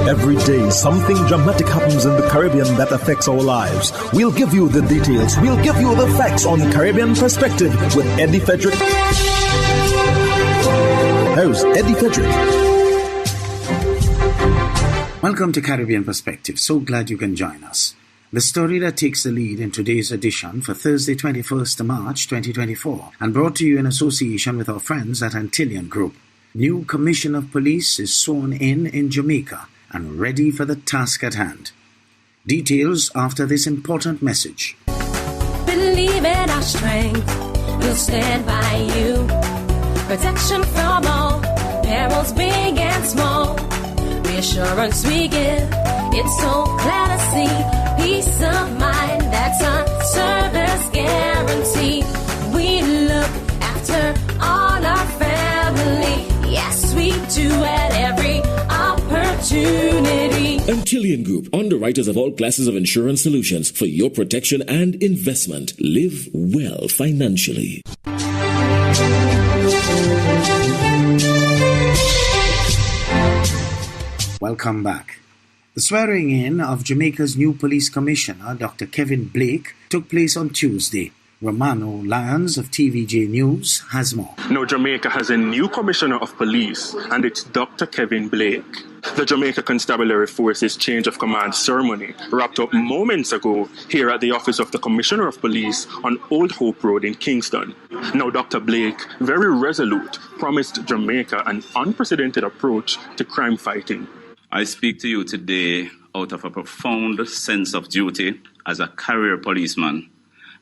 Every day, something dramatic happens in the Caribbean that affects our lives. We'll give you the details. We'll give you the facts on Caribbean Perspective with Eddie Frederick. Host Eddie Frederick. Welcome to Caribbean Perspective. So glad you can join us. The story that takes the lead in today's edition for Thursday, 21st March 2024, and brought to you in association with our friends at Antillean Group. New Commissioner of Police is sworn in Jamaica and ready for the task at hand. Details after this important message. Believe in our strength, we'll stand by you. Protection from all, perils big and small. Reassurance we give, it's so clear to see. Peace of mind, that's our service guarantee. We look after all our family. Yes, we do at every opportunity. Antillean Group, underwriters of all classes of insurance solutions for your protection and investment. Live well financially. Welcome back. The swearing-in of Jamaica's new police commissioner, Dr. Kevin Blake, took place on Tuesday. Romano Lyons of TVJ News has more. Now, Jamaica has a new commissioner of police, and it's Dr. Kevin Blake. The Jamaica Constabulary Force's change of command ceremony wrapped up moments ago here at the office of the Commissioner of Police on Old Hope Road in Kingston. Now, Dr. Blake, very resolute, promised Jamaica an unprecedented approach to crime fighting. I speak to you today out of a profound sense of duty as a career policeman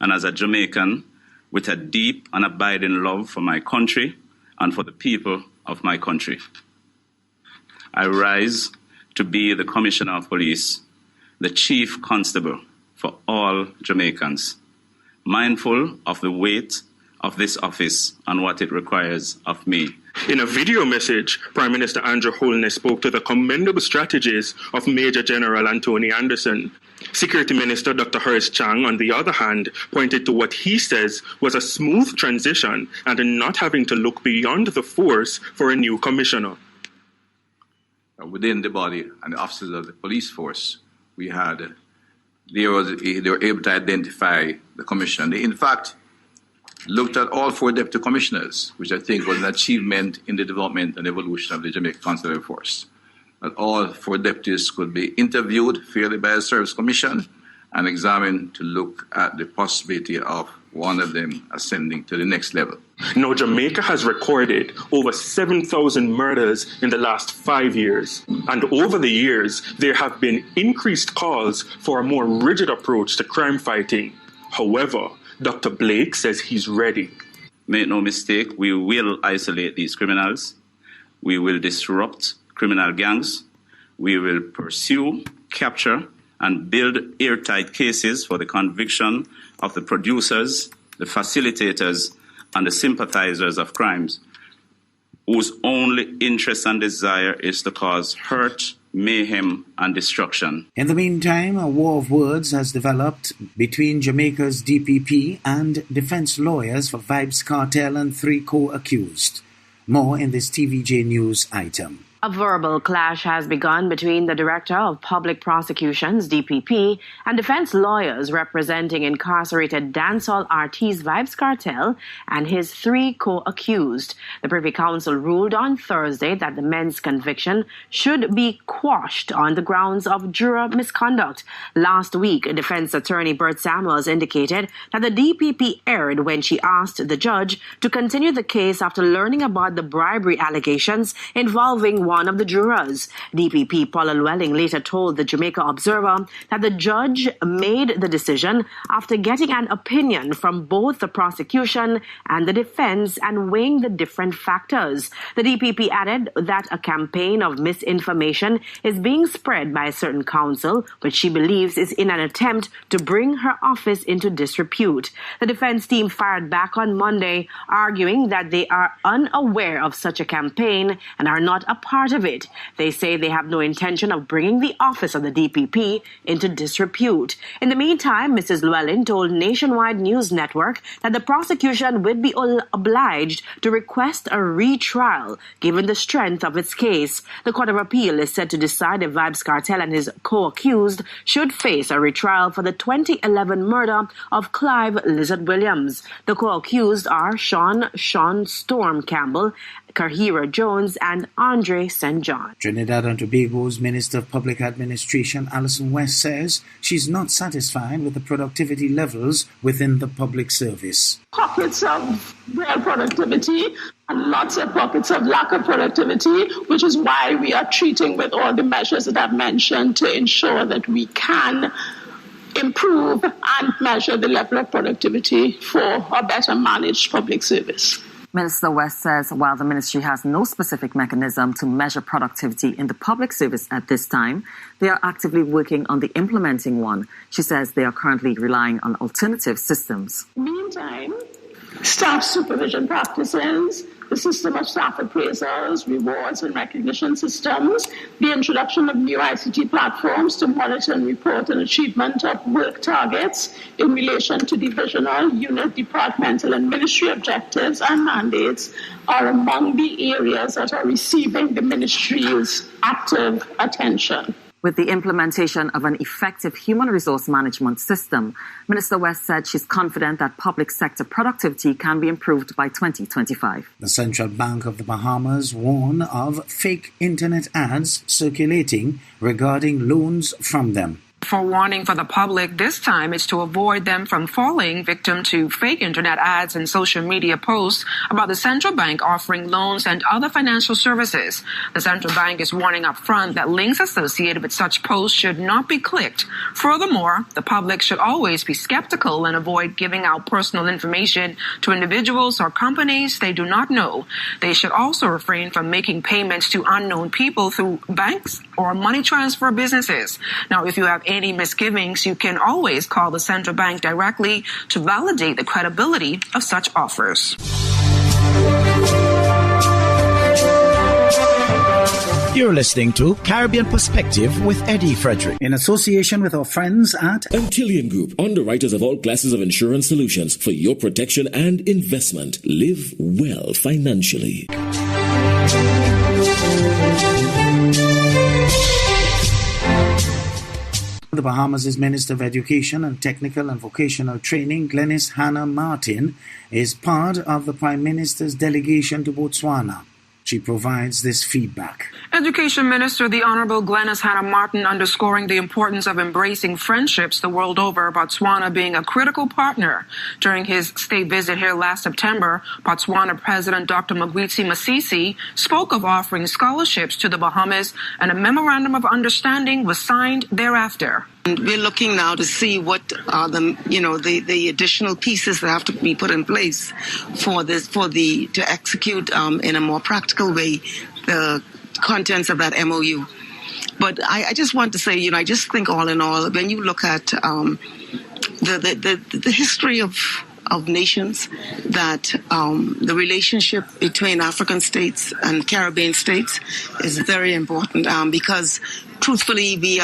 and as a Jamaican with a deep and abiding love for my country and for the people of my country. I rise to be the Commissioner of Police, the Chief Constable for all Jamaicans, mindful of the weight of this office and what it requires of me. In a video message, Prime Minister Andrew Holness spoke to the commendable strategies of Major General Anthony Anderson. Security Minister Dr. Horace Chang, on the other hand, pointed to what he says was a smooth transition and not having to look beyond the force for a new commissioner. Within the body and the officers of the police force, they were able to identify the commissioner. They, in fact, looked at all 4 deputy commissioners, which I think was an achievement in the development and evolution of the Jamaica Constabulary Force. That all 4 deputies could be interviewed fairly by a service commission and examined to look at the possibility of one of them ascending to the next level. Now, Jamaica has recorded over 7,000 murders in the last 5 years. And over the years, there have been increased calls for a more rigid approach to crime fighting. However, Dr. Blake says he's ready. Make no mistake, we will isolate these criminals. We will disrupt criminal gangs. We will pursue, capture, and build airtight cases for the conviction of the producers, the facilitators, and the sympathizers of crimes, whose only interest and desire is to cause hurt, mayhem, and destruction. In the meantime, a war of words has developed between Jamaica's DPP and defense lawyers for Vybz Kartel and 3 co-accused. More in this TVJ News item. A verbal clash has begun between the Director of Public Prosecutions, DPP, and defense lawyers representing incarcerated dancehall artist Vybz Kartel and his 3 co-accused. The Privy Council ruled on Thursday that the men's conviction should be quashed on the grounds of juror misconduct. Last week, defense attorney Bert Samuels indicated that the DPP erred when she asked the judge to continue the case after learning about the bribery allegations involving one of the jurors. DPP Paula Llewellyn later told the Jamaica Observer that the judge made the decision after getting an opinion from both the prosecution and the defense and weighing the different factors. The DPP added that a campaign of misinformation is being spread by a certain counsel, which she believes is in an attempt to bring her office into disrepute. The defense team fired back on Monday, arguing that they are unaware of such a campaign and are not a part part of it. They say they have no intention of bringing the office of the DPP into disrepute. In the meantime, Mrs. Llewellyn told Nationwide News Network that the prosecution would be obliged to request a retrial given the strength of its case. The Court of Appeal is set to decide if Vybz Kartel and his co-accused should face a retrial for the 2011 murder of Clive Lizard Williams. The co-accused are Sean Storm Campbell, Kahira Jones, and Andre St. John. Trinidad and Tobago's Minister of Public Administration, Alison West, says she's not satisfied with the productivity levels within the public service. Pockets of real productivity and lots of pockets of lack of productivity, which is why we are treating with all the measures that I've mentioned to ensure that we can improve and measure the level of productivity for a better managed public service. Minister West says while the ministry has no specific mechanism to measure productivity in the public service at this time, they are actively working on the implementing one. She says they are currently relying on alternative systems. Meantime, staff supervision practices, the system of staff appraisals, rewards and recognition systems, the introduction of new ICT platforms to monitor and report on achievement of work targets in relation to divisional, unit, departmental and ministry objectives and mandates are among the areas that are receiving the ministry's active attention. With the implementation of an effective human resource management system, Minister West said she's confident that public sector productivity can be improved by 2025. The Central Bank of the Bahamas warned of fake internet ads circulating regarding loans from them. Forewarning for the public this time is to avoid them from falling victim to fake internet ads and social media posts about the central bank offering loans and other financial services. The central bank is warning up front that links associated with such posts should not be clicked. Furthermore, the public should always be skeptical and avoid giving out personal information to individuals or companies they do not know. They should also refrain from making payments to unknown people through banks or money transfer businesses. Now, if you have any misgivings, you can always call the central bank directly to validate the credibility of such offers. You're listening to Caribbean Perspective with Eddie Frederick. In association with our friends at Antillean Group, underwriters of all classes of insurance solutions for your protection and investment. Live well financially. The Bahamas' Minister of Education and Technical and Vocational Training, Glenys Hannah Martin, is part of the Prime Minister's delegation to Botswana. She provides this feedback. Education Minister, the Honorable Glenys Hannah Martin, underscoring the importance of embracing friendships the world over, Botswana being a critical partner. During his state visit here last September, Botswana President Dr. Magwitsi Masisi spoke of offering scholarships to the Bahamas, and a memorandum of understanding was signed thereafter. We're looking now to see what are the additional pieces that have to be put in place to execute in a more practical way the contents of that MOU. But I just want to say, I just think all in all, when you look at the history of nations, that the relationship between African states and Caribbean states is very important because truthfully, we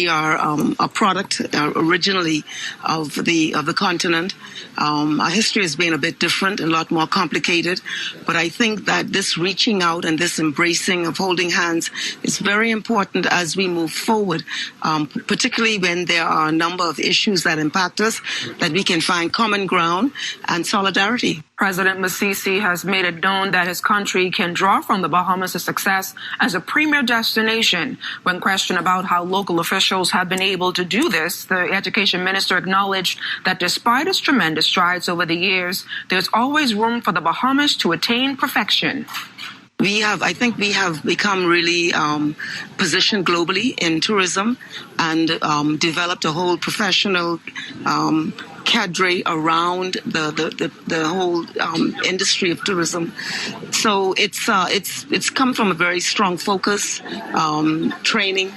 are a product originally of the continent. Our history has been a bit different, a lot more complicated. But I think that this reaching out and this embracing of holding hands is very important as we move forward, particularly when there are a number of issues that impact us, that we can find common ground and solidarity. President Masisi has made it known that his country can draw from the Bahamas' success as a premier destination. When questioned about how local officials have been able to do this, the education minister acknowledged that despite its tremendous strides over the years, there's always room for the Bahamas to attain perfection. I think we have become really positioned globally in tourism and developed a whole professional cadre around the whole industry of tourism. So it's come from a very strong focus, training,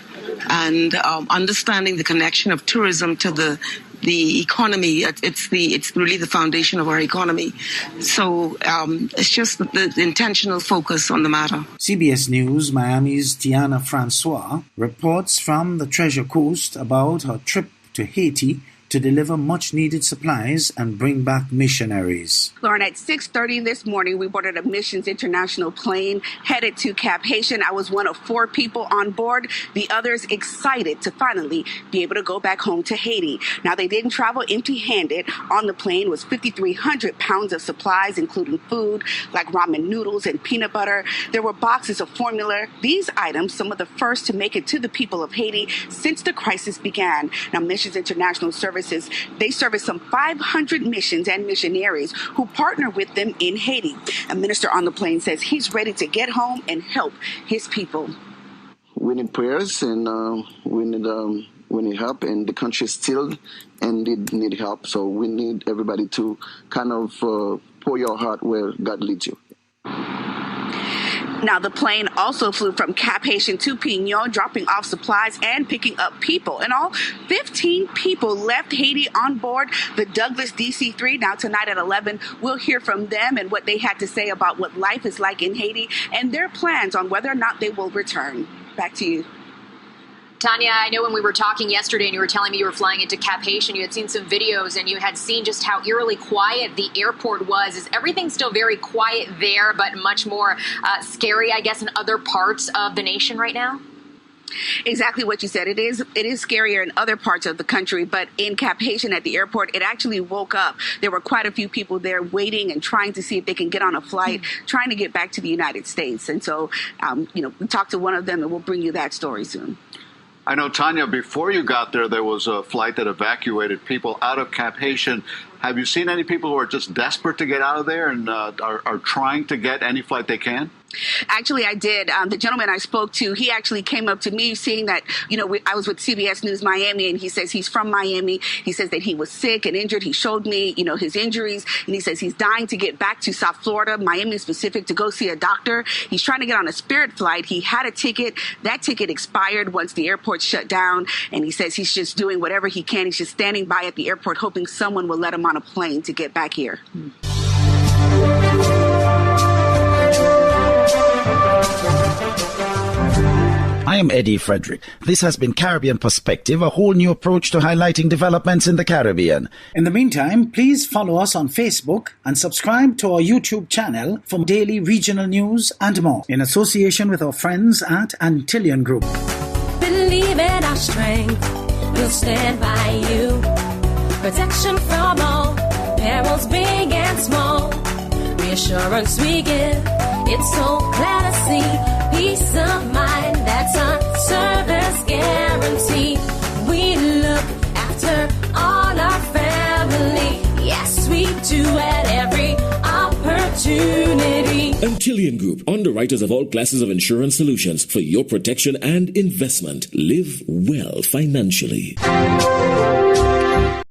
and understanding the connection of tourism to the the economy. It's really the foundation of our economy. So it's just the intentional focus on the matter. CBS News Miami's Tiana Francois reports from the Treasure Coast about her trip to Haiti to deliver much-needed supplies and bring back missionaries. Lauren, at 6:30 this morning, we boarded a Missions International plane headed to Cap Haitian. I was one of 4 people on board. The others excited to finally be able to go back home to Haiti. Now, they didn't travel empty-handed. On the plane was 5,300 pounds of supplies, including food like ramen noodles and peanut butter. There were boxes of formula. These items, some of the first to make it to the people of Haiti since the crisis began. Now, Missions International they service some 500 missions and missionaries who partner with them in Haiti. A minister on the plane says he's ready to get home and help his people. We need prayers and we need help, and the country still need help. So we need everybody to kind of pour your heart where God leads you. Now, the plane also flew from Cap Haitian to Pignon, dropping off supplies and picking up people. In all, 15 people left Haiti on board the Douglas DC-3. Now, tonight at 11, we'll hear from them and what they had to say about what life is like in Haiti and their plans on whether or not they will return. Back to you. Tanya, I know when we were talking yesterday and you were telling me you were flying into Cap Haitian, you had seen some videos and you had seen just how eerily quiet the airport was. Is everything still very quiet there, but much more scary, I guess, in other parts of the nation right now? Exactly what you said. It is scarier in other parts of the country, but in Cap Haitian at the airport, it actually woke up. There were quite a few people there waiting and trying to see if they can get on a flight, trying to get back to the United States. And so, we talked to one of them and we'll bring you that story soon. I know, Tanya, before you got there was a flight that evacuated people out of Cap Haitian. Have you seen any people who are just desperate to get out of there and are trying to get any flight they can? Actually, I did. The gentleman I spoke to, he actually came up to me seeing that, I was with CBS News Miami, and he says he's from Miami. He says that he was sick and injured. He showed me, his injuries, and he says he's dying to get back to South Florida, Miami specific, to go see a doctor. He's trying to get on a Spirit flight. He had a ticket. That ticket expired once the airport shut down, and he says he's just doing whatever he can. He's just standing by at the airport hoping someone will let him on a plane to get back here. I am Eddie Frederick. This has been Caribbean Perspective, a whole new approach to highlighting developments in the Caribbean. In the meantime, please follow us on Facebook and subscribe to our YouTube channel for daily regional news and more, in association with our friends at Antillian Group. Believe in our strength, we'll stand by you. Protection from all perils, big and small. Reassurance we give, it's so glad to see. Peace of mind, that's a service guarantee. We look after all our family. Yes, we do at every opportunity. Antillian Group, underwriters of all classes of insurance solutions for your protection and investment. Live well financially.